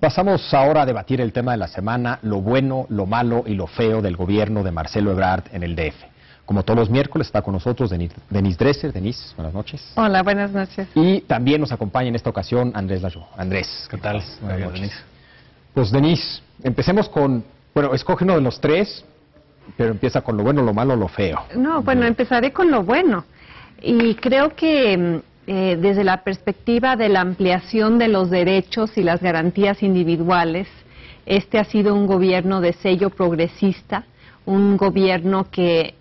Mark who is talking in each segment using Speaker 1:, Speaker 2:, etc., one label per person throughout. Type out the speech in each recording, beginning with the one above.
Speaker 1: Pasamos ahora a debatir el tema de la semana, lo bueno, lo malo y lo feo del gobierno de Marcelo Ebrard en el DF. Como todos los miércoles está con nosotros Denise Dresser. Denise, buenas noches.
Speaker 2: Hola, buenas noches.
Speaker 1: Y también nos acompaña en esta ocasión Andrés Layó. Andrés,
Speaker 3: ¿qué tal?
Speaker 1: Buenas noches. Denise. Pues Denise, empecemos con, bueno, escoge uno de los tres, pero empieza con lo bueno, lo malo, lo feo.
Speaker 2: No, bueno, empezaré con lo bueno. Y creo que desde la perspectiva de la ampliación de los derechos y las garantías individuales, este ha sido un gobierno de sello progresista, un gobierno que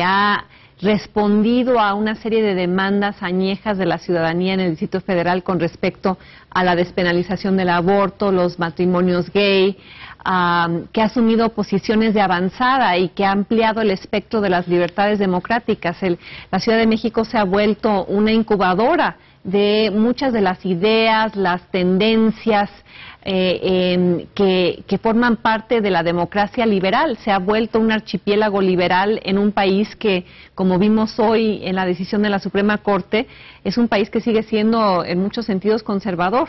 Speaker 2: ha respondido a una serie de demandas añejas de la ciudadanía en el Distrito Federal con respecto a la despenalización del aborto, los matrimonios gay, que ha asumido posiciones de avanzada y que ha ampliado el espectro de las libertades democráticas. La Ciudad de México se ha vuelto una incubadora de muchas de las ideas, las tendencias que forman parte de la democracia liberal. Se ha vuelto un archipiélago liberal en un país que, como vimos hoy en la decisión de la Suprema Corte, es un país que sigue siendo en muchos sentidos conservador.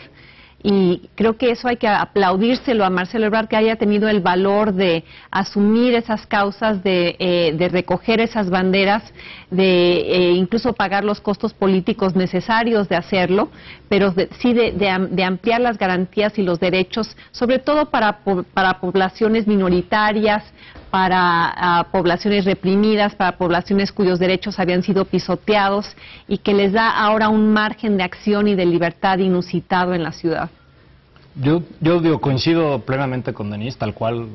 Speaker 2: Y creo que eso hay que aplaudírselo a Marcelo Ebrard, que haya tenido el valor de asumir esas causas, de recoger esas banderas, de incluso pagar los costos políticos necesarios de hacerlo, pero de ampliar las garantías y los derechos, sobre todo para poblaciones minoritarias, para poblaciones reprimidas, para poblaciones cuyos derechos habían sido pisoteados y que les da ahora un margen de acción y de libertad inusitado en la ciudad.
Speaker 3: Yo coincido plenamente con Denise, tal cual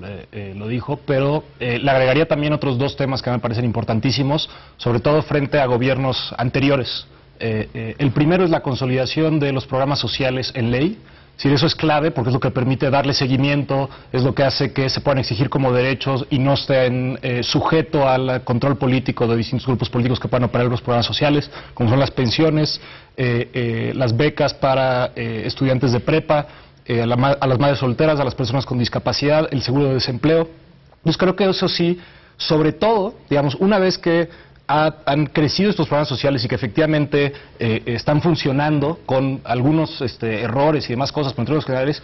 Speaker 3: lo dijo, pero le agregaría también otros dos temas que me parecen importantísimos, sobre todo frente a gobiernos anteriores. El primero es la consolidación de los programas sociales en ley. Sí, eso es clave porque es lo que permite darle seguimiento, es lo que hace que se puedan exigir como derechos y no estén sujetos al control político de distintos grupos políticos que puedan operar los programas sociales, como son las pensiones, las becas para estudiantes de prepa, a las madres solteras, a las personas con discapacidad, el seguro de desempleo. Entonces creo que eso sí, sobre todo, digamos, una vez que han crecido estos programas sociales y que efectivamente están funcionando con algunos errores y demás cosas, pero en términos generales,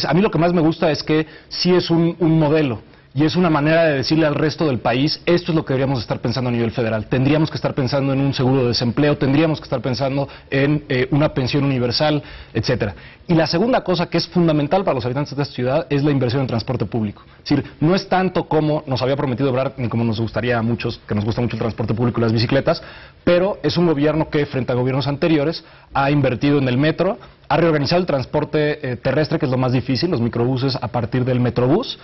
Speaker 3: a mí lo que más me gusta es que sí es un modelo y es una manera de decirle al resto del país, esto es lo que deberíamos estar pensando a nivel federal. Tendríamos que estar pensando en un seguro de desempleo, tendríamos que estar pensando en una pensión universal, etcétera. Y la segunda cosa que es fundamental para los habitantes de esta ciudad es la inversión en transporte público. Es decir, no es tanto como nos había prometido Ebrard, ni como nos gustaría a muchos, que nos gusta mucho el transporte público y las bicicletas, pero es un gobierno que, frente a gobiernos anteriores, ha invertido en el metro, ha reorganizado el transporte terrestre, que es lo más difícil, los microbuses a partir del Metrobús,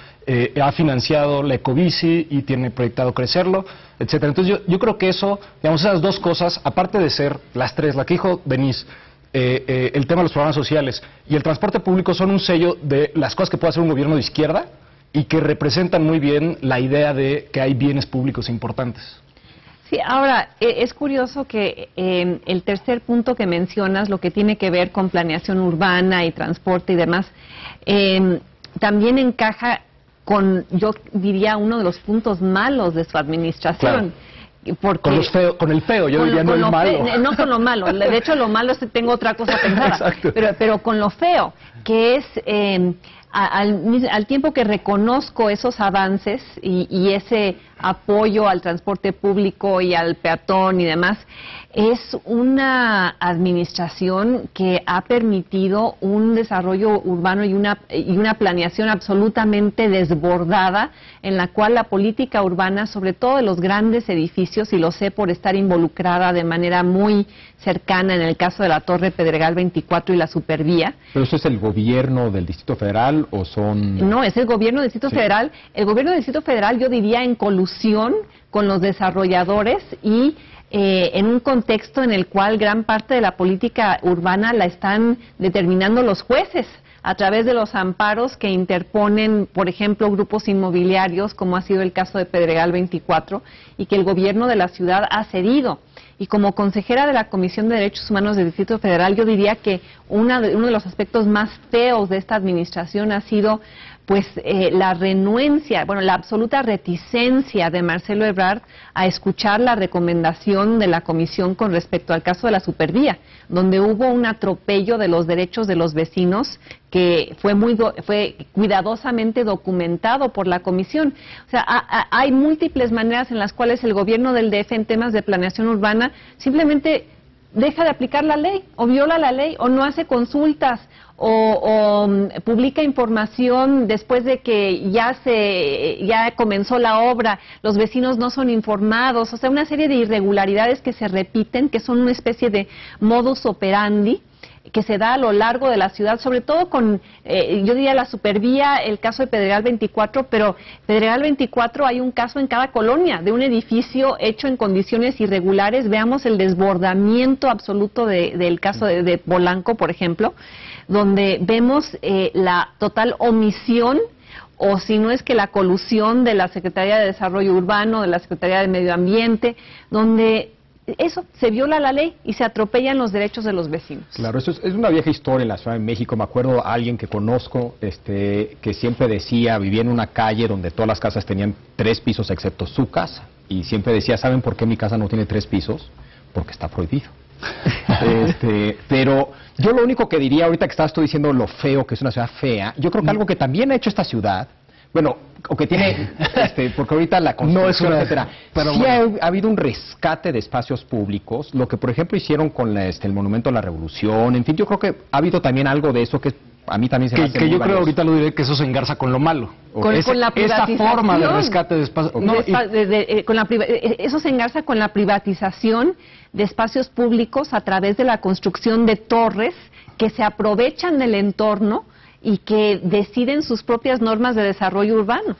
Speaker 3: ha financiado la Ecobici y tiene proyectado crecerlo, etcétera. Entonces yo creo que eso, digamos, esas dos cosas, aparte de ser las tres, la que dijo Denise, el tema de los programas sociales y el transporte público son un sello de las cosas que puede hacer un gobierno de izquierda y que representan muy bien la idea de que hay bienes públicos importantes.
Speaker 2: Sí, ahora, es curioso que el tercer punto que mencionas, lo que tiene que ver con planeación urbana y transporte y demás, también encaja con, yo diría, uno de los puntos malos de su administración.
Speaker 3: Claro.
Speaker 2: Porque
Speaker 3: con el feo, yo diría no el malo.
Speaker 2: No con lo malo, de hecho lo malo es que tengo otra cosa pensada, pero con lo feo, que es al tiempo que reconozco esos avances y ese apoyo al transporte público y al peatón y demás, es una administración que ha permitido un desarrollo urbano y una planeación absolutamente desbordada, en la cual la política urbana, sobre todo de los grandes edificios, y lo sé por estar involucrada de manera muy cercana en el caso de la Torre Pedregal 24 y la Supervía.
Speaker 1: ¿Pero eso es el gobierno del Distrito Federal o son...?
Speaker 2: No, es el gobierno del Distrito Federal. El gobierno del Distrito Federal, yo diría, en colusión con los desarrolladores y en un contexto en el cual gran parte de la política urbana la están determinando los jueces a través de los amparos que interponen, por ejemplo, grupos inmobiliarios, como ha sido el caso de Pedregal 24, y que el gobierno de la ciudad ha cedido. Y como consejera de la Comisión de Derechos Humanos del Distrito Federal, yo diría que uno de los aspectos más feos de esta administración ha sido pues la renuencia, bueno, la absoluta reticencia de Marcelo Ebrard a escuchar la recomendación de la Comisión con respecto al caso de la Supervía, donde hubo un atropello de los derechos de los vecinos que fue cuidadosamente documentado por la Comisión. O sea, hay múltiples maneras en las cuales el gobierno del DF en temas de planeación urbana simplemente deja de aplicar la ley, o viola la ley, o no hace consultas, o publica información después de que ya comenzó la obra, los vecinos no son informados, o sea, una serie de irregularidades que se repiten, que son una especie de modus operandi que se da a lo largo de la ciudad, sobre todo con, yo diría la Supervía, el caso de Pedregal 24, pero Pedregal 24 hay un caso en cada colonia de un edificio hecho en condiciones irregulares. Veamos el desbordamiento absoluto del caso de Polanco, por ejemplo, donde vemos la total omisión, o si no es que la colusión de la Secretaría de Desarrollo Urbano, de la Secretaría de Medio Ambiente, donde se viola la ley y se atropellan los derechos de los vecinos.
Speaker 1: Claro, eso es una vieja historia en la Ciudad de México. Me acuerdo a alguien que conozco que siempre decía, vivía en una calle donde todas las casas tenían 3 pisos excepto su casa, y siempre decía, ¿saben por qué mi casa no tiene 3 pisos? Porque está prohibido. Pero yo lo único que diría, ahorita que estabas tú diciendo lo feo, que es una ciudad fea, yo creo que algo que también ha hecho esta ciudad, bueno, o que tiene, porque ahorita la construcción, etcétera, pero sí bueno, ha habido un rescate de espacios públicos, lo que por ejemplo hicieron con el Monumento a la Revolución, en fin, yo creo que ha habido también algo de eso que a mí también se me hace muy
Speaker 3: yo
Speaker 1: valioso.
Speaker 3: Creo, ahorita lo diré, que eso se engarza con lo malo.
Speaker 2: Con la privatización.
Speaker 3: Esa forma de rescate de espacios.
Speaker 2: Eso se engarza con la privatización de espacios públicos a través de la construcción de torres que se aprovechan del entorno y que deciden sus propias normas de desarrollo urbano.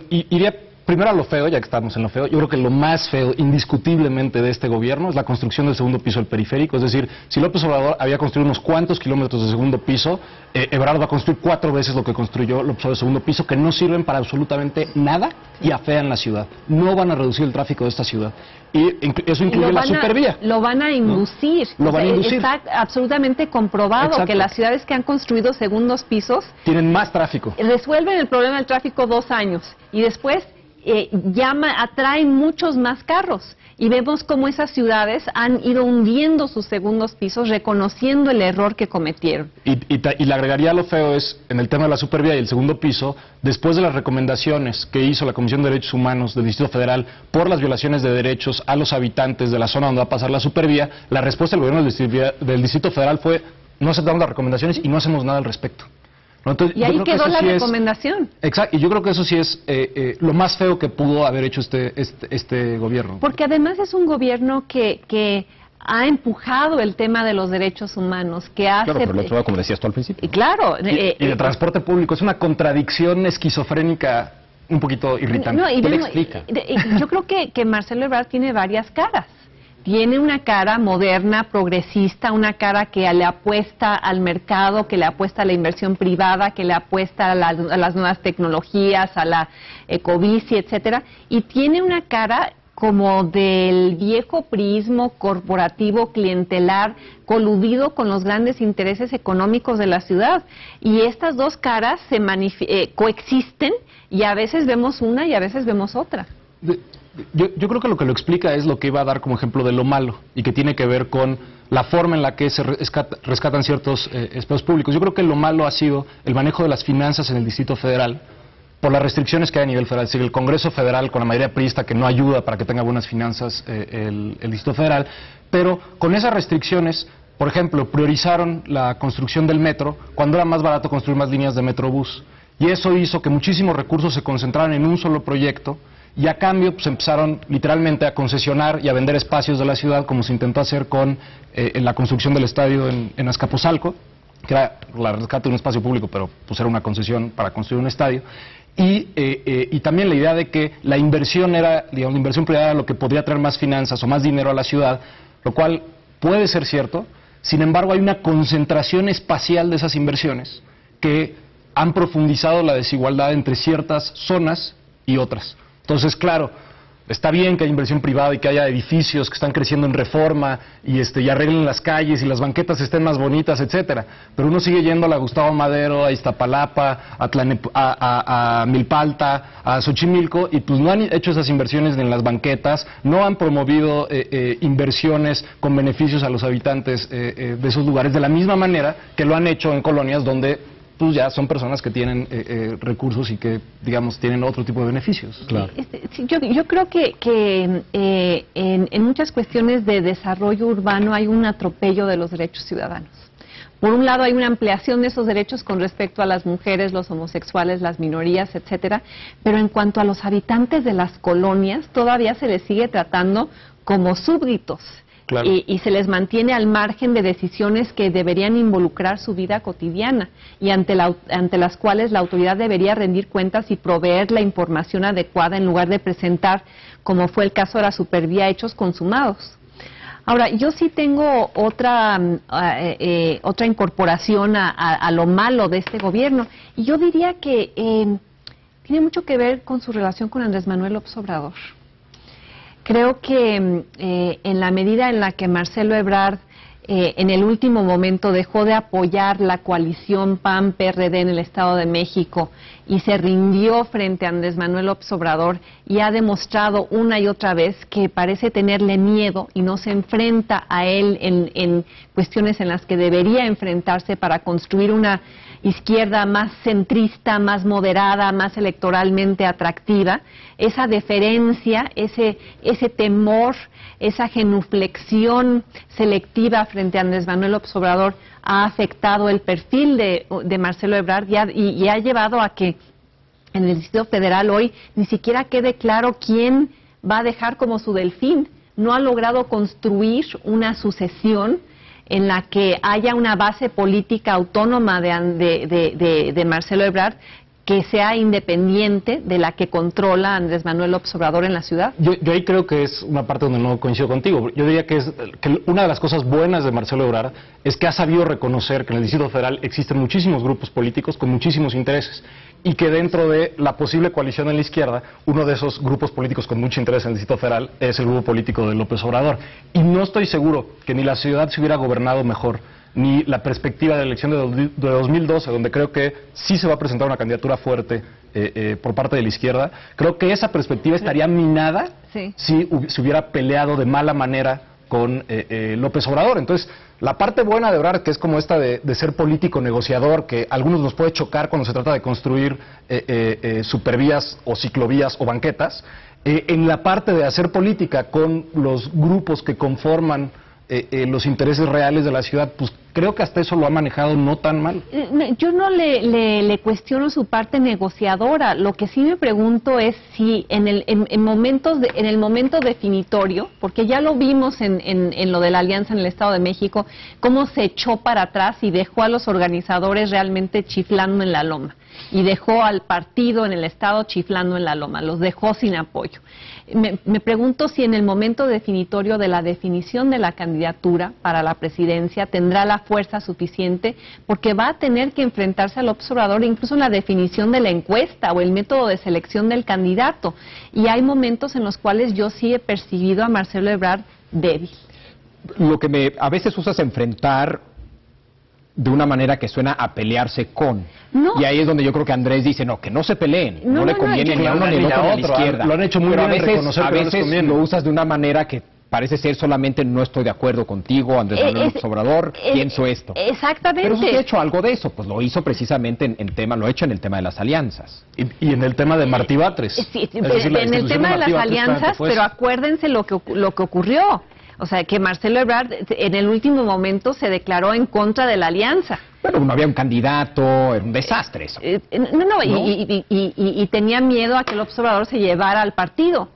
Speaker 3: Iría primero a lo feo, ya que estamos en lo feo. Yo creo que lo más feo, indiscutiblemente, de este gobierno es la construcción del segundo piso del periférico. Es decir, si López Obrador había construido unos cuantos kilómetros de segundo piso, Ebrard va a construir 4 veces lo que construyó López Obrador de segundo piso, que no sirven para absolutamente nada y afean la ciudad. No van a reducir el tráfico de esta ciudad. Y eso incluye la Supervía.
Speaker 2: Lo van a inducir.
Speaker 3: ¿No? Lo van a inducir.
Speaker 2: Está absolutamente comprobado. Exacto. Que las ciudades que han construido segundos pisos
Speaker 3: tienen más tráfico.
Speaker 2: Resuelven el problema del tráfico 2 años y después atraen muchos más carros. Y vemos cómo esas ciudades han ido hundiendo sus segundos pisos, reconociendo el error que cometieron.
Speaker 3: Y le agregaría lo feo es, en el tema de la Supervía y el segundo piso, después de las recomendaciones que hizo la Comisión de Derechos Humanos del Distrito Federal por las violaciones de derechos a los habitantes de la zona donde va a pasar la Supervía, la respuesta del gobierno del Distrito Federal fue, no aceptamos las recomendaciones y no hacemos nada al respecto. Entonces,
Speaker 2: y ahí quedó la recomendación.
Speaker 3: Exacto, y yo creo que eso sí es lo más feo que pudo haber hecho este gobierno.
Speaker 2: Porque además es un gobierno que ha empujado el tema de los derechos humanos, que hace...
Speaker 1: Claro, pero lo otro, como decías tú al principio.
Speaker 2: Claro.
Speaker 3: Y de transporte público, es una contradicción esquizofrénica un poquito irritante.
Speaker 2: No,
Speaker 3: ¿Qué le explica?
Speaker 2: Yo creo que Marcelo Ebrard tiene varias caras. Tiene una cara moderna, progresista, una cara que le apuesta al mercado, que le apuesta a la inversión privada, que le apuesta a las nuevas tecnologías, a la ecobici, etcétera. Y tiene una cara como del viejo priismo corporativo, clientelar, coludido con los grandes intereses económicos de la ciudad. Y estas dos caras coexisten y a veces vemos una y a veces vemos otra.
Speaker 3: Yo creo que lo explica es lo que iba a dar como ejemplo de lo malo y que tiene que ver con la forma en la que se rescatan ciertos espacios públicos. Yo creo que lo malo ha sido el manejo de las finanzas en el Distrito Federal por las restricciones que hay a nivel federal. Es decir, el Congreso Federal con la mayoría priista que no ayuda para que tenga buenas finanzas el Distrito Federal, pero con esas restricciones, por ejemplo, priorizaron la construcción del metro cuando era más barato construir más líneas de Metrobús. Y eso hizo que muchísimos recursos se concentraran en un solo proyecto. Y a cambio pues empezaron literalmente a concesionar y a vender espacios de la ciudad, como se intentó hacer con la construcción del estadio en Azcapotzalco, que era la rescate de un espacio público, pero pues era una concesión para construir un estadio. Y también la idea de que la inversión era, digamos, la inversión privada era lo que podría traer más finanzas o más dinero a la ciudad, lo cual puede ser cierto. Sin embargo, hay una concentración espacial de esas inversiones que han profundizado la desigualdad entre ciertas zonas y otras. Entonces, claro, está bien que haya inversión privada y que haya edificios que están creciendo en Reforma y arreglen las calles y las banquetas estén más bonitas, etcétera. Pero uno sigue yendo a la Gustavo Madero, a Iztapalapa, a Milpalta, a Xochimilco, y pues no han hecho esas inversiones en las banquetas, no han promovido inversiones con beneficios a los habitantes de esos lugares, de la misma manera que lo han hecho en colonias donde pues ya son personas que tienen recursos y que, digamos, tienen otro tipo de beneficios.
Speaker 1: Claro.
Speaker 2: Sí, yo creo que en muchas cuestiones de desarrollo urbano hay un atropello de los derechos ciudadanos. Por un lado, hay una ampliación de esos derechos con respecto a las mujeres, los homosexuales, las minorías, etcétera, pero en cuanto a los habitantes de las colonias, todavía se les sigue tratando como súbditos.
Speaker 3: Claro.
Speaker 2: Y se les mantiene al margen de decisiones que deberían involucrar su vida cotidiana y ante las cuales la autoridad debería rendir cuentas y proveer la información adecuada en lugar de presentar, como fue el caso de la Supervía, hechos consumados. Ahora, yo sí tengo otra incorporación a lo malo de este gobierno, y yo diría que tiene mucho que ver con su relación con Andrés Manuel López Obrador. Creo que en la medida en la que Marcelo Ebrard en el último momento dejó de apoyar la coalición PAN-PRD en el Estado de México y se rindió frente a Andrés Manuel López Obrador y ha demostrado una y otra vez que parece tenerle miedo y no se enfrenta a él en cuestiones en las que debería enfrentarse para construir una izquierda más centrista, más moderada, más electoralmente atractiva, esa deferencia, ese temor, esa genuflexión selectiva frente a Andrés Manuel López Obrador ha afectado el perfil de Marcelo Ebrard y ha llevado a que en el Distrito Federal hoy ni siquiera quede claro quién va a dejar como su delfín. No ha logrado construir una sucesión en la que haya una base política autónoma de Marcelo Ebrard que sea independiente de la que controla Andrés Manuel López Obrador en la ciudad.
Speaker 3: Yo ahí creo que es una parte donde no coincido contigo. Yo diría que una de las cosas buenas de Marcelo Ebrard es que ha sabido reconocer que en el Distrito Federal existen muchísimos grupos políticos con muchísimos intereses y que dentro de la posible coalición en la izquierda, uno de esos grupos políticos con mucho interés en el Distrito Federal es el grupo político de López Obrador. Y no estoy seguro que ni la ciudad se hubiera gobernado mejor, ni la perspectiva de la elección de 2012, donde creo que sí se va a presentar una candidatura fuerte por parte de la izquierda. Creo que esa perspectiva estaría minada si se hubiera peleado de mala manera con López Obrador. Entonces, la parte buena de Ebrard, que es como esta de ser político negociador, que a algunos nos puede chocar cuando se trata de construir supervías o ciclovías o banquetas, en la parte de hacer política con los grupos que conforman los intereses reales de la ciudad, pues creo que hasta eso lo ha manejado no tan mal.
Speaker 2: Yo no le cuestiono su parte negociadora. Lo que sí me pregunto es si en el momento definitorio, porque ya lo vimos en lo de la alianza en el Estado de México, cómo se echó para atrás y dejó a los organizadores realmente chiflando en la loma. Y dejó al partido en el Estado chiflando en la loma, los dejó sin apoyo. Me pregunto si en el momento definitorio de la definición de la candidatura para la presidencia tendrá la fuerza suficiente, porque va a tener que enfrentarse al observador incluso en la definición de la encuesta o el método de selección del candidato. Y hay momentos en los cuales yo sí he percibido a Marcelo Ebrard débil.
Speaker 1: Lo que a veces usas enfrentar de una manera que suena a pelearse con. No. Y ahí es donde yo creo que Andrés dice, no, que no se peleen, no le conviene ni a uno ni a otro ni a la izquierda.
Speaker 3: Lo han hecho muy bien,
Speaker 1: a veces lo usas de una manera que parece ser solamente no estoy de acuerdo contigo, Andrés Manuel López Obrador, pienso esto.
Speaker 2: Exactamente.
Speaker 1: Pero usted ha hecho algo de eso, pues lo hizo precisamente lo ha hecho en el tema de las alianzas.
Speaker 3: Y en el tema de Martí Batres.
Speaker 2: Sí, en el tema de las alianzas, pero acuérdense lo que ocurrió. O sea, que Marcelo Ebrard en el último momento se declaró en contra de la alianza.
Speaker 1: Bueno, no había un candidato, era un desastre eso.
Speaker 2: ¿No? Y tenía miedo a que el observador se llevara al partido.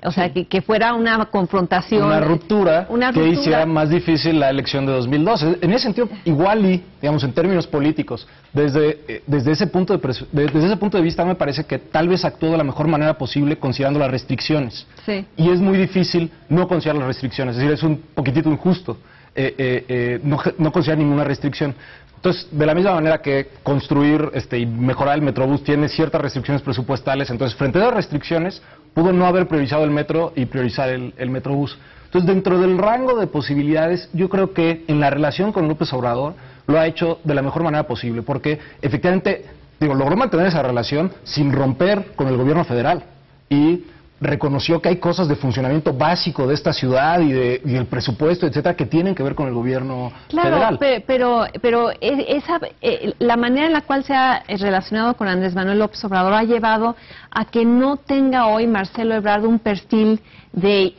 Speaker 2: O sea, que fuera una confrontación.
Speaker 3: Una ruptura que hiciera más difícil la elección de 2012. En ese sentido, igual y, digamos, en términos políticos, desde ese punto de vista me parece que tal vez actuó de la mejor manera posible considerando las restricciones.
Speaker 2: Sí.
Speaker 3: Y es muy difícil no considerar las restricciones, es decir, es un poquitito injusto. no considera ninguna restricción. Entonces, de la misma manera que construir y mejorar el Metrobús tiene ciertas restricciones presupuestales, entonces frente a las restricciones pudo no haber priorizado el metro y priorizar el Metrobús. Entonces, dentro del rango de posibilidades, yo creo que en la relación con López Obrador lo ha hecho de la mejor manera posible, porque efectivamente, logró mantener esa relación sin romper con el gobierno federal y reconoció que hay cosas de funcionamiento básico de esta ciudad y el presupuesto, etcétera, que tienen que ver con el gobierno federal.
Speaker 2: Pero la manera en la cual se ha relacionado con Andrés Manuel López Obrador ha llevado a que no tenga hoy Marcelo Ebrard un perfil de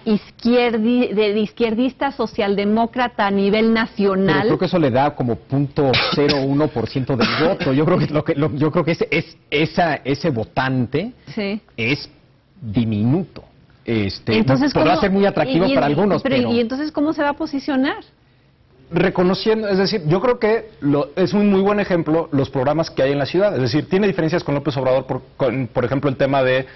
Speaker 2: izquierdista socialdemócrata a nivel nacional.
Speaker 1: Pero creo que eso le da como 0.01% del voto. Yo creo que ese votante es diminuto.
Speaker 2: Entonces,
Speaker 1: podrá ser muy atractivo para algunos, pero...
Speaker 2: ¿Y entonces cómo se va a posicionar?
Speaker 3: Reconociendo, es decir, yo creo que es un muy buen ejemplo los programas que hay en la ciudad. Es decir, tiene diferencias con López Obrador, por ejemplo, el tema de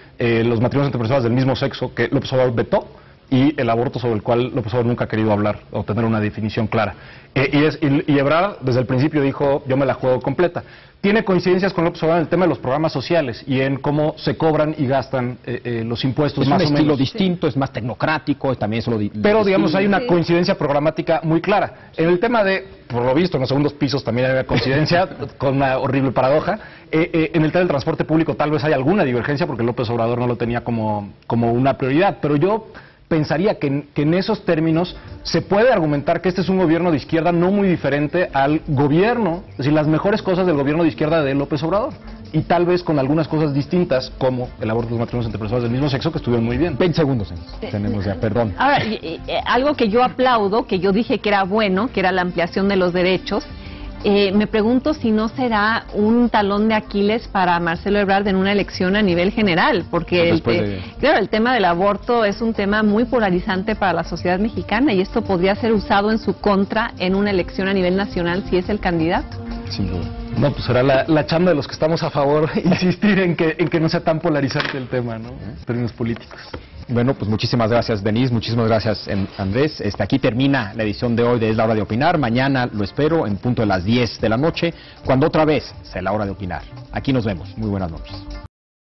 Speaker 3: los matrimonios entre personas del mismo sexo, que López Obrador vetó, y el aborto, sobre el cual López Obrador nunca ha querido hablar o tener una definición clara. Y Ebrard desde el principio dijo, yo me la juego completa. Tiene coincidencias con López Obrador en el tema de los programas sociales y en cómo se cobran y gastan los impuestos.
Speaker 1: Es un estilo distinto, es más tecnocrático, también es lo
Speaker 3: Pero, digamos, hay una coincidencia programática muy clara. En el tema de, por lo visto, en los segundos pisos también hay una coincidencia, con una horrible paradoja. En el tema del transporte público tal vez hay alguna divergencia, porque López Obrador no lo tenía como una prioridad, pero yo pensaría que en esos términos se puede argumentar que este es un gobierno de izquierda no muy diferente al gobierno, es decir, las mejores cosas del gobierno de izquierda de López Obrador, y tal vez con algunas cosas distintas, como el aborto de los matrimonios entre personas del mismo sexo, que estuvieron muy bien.
Speaker 1: 20 segundos tenemos ya, perdón.
Speaker 2: Ahora, algo que yo aplaudo, que yo dije que era bueno, que era la ampliación de los derechos. Me pregunto si no será un talón de Aquiles para Marcelo Ebrard en una elección a nivel general, porque claro, el tema del aborto es un tema muy polarizante para la sociedad mexicana y esto podría ser usado en su contra en una elección a nivel nacional si es el candidato.
Speaker 3: Sin duda. No, pues será la chamba de los que estamos a favor insistir en que no sea tan polarizante el tema, ¿no? En términos políticos.
Speaker 1: Bueno, pues muchísimas gracias, Denise, muchísimas gracias, Andrés. Aquí termina la edición de hoy de Es la Hora de Opinar. Mañana lo espero en punto de las 10 de la noche, cuando otra vez sea la hora de opinar. Aquí nos vemos. Muy buenas noches.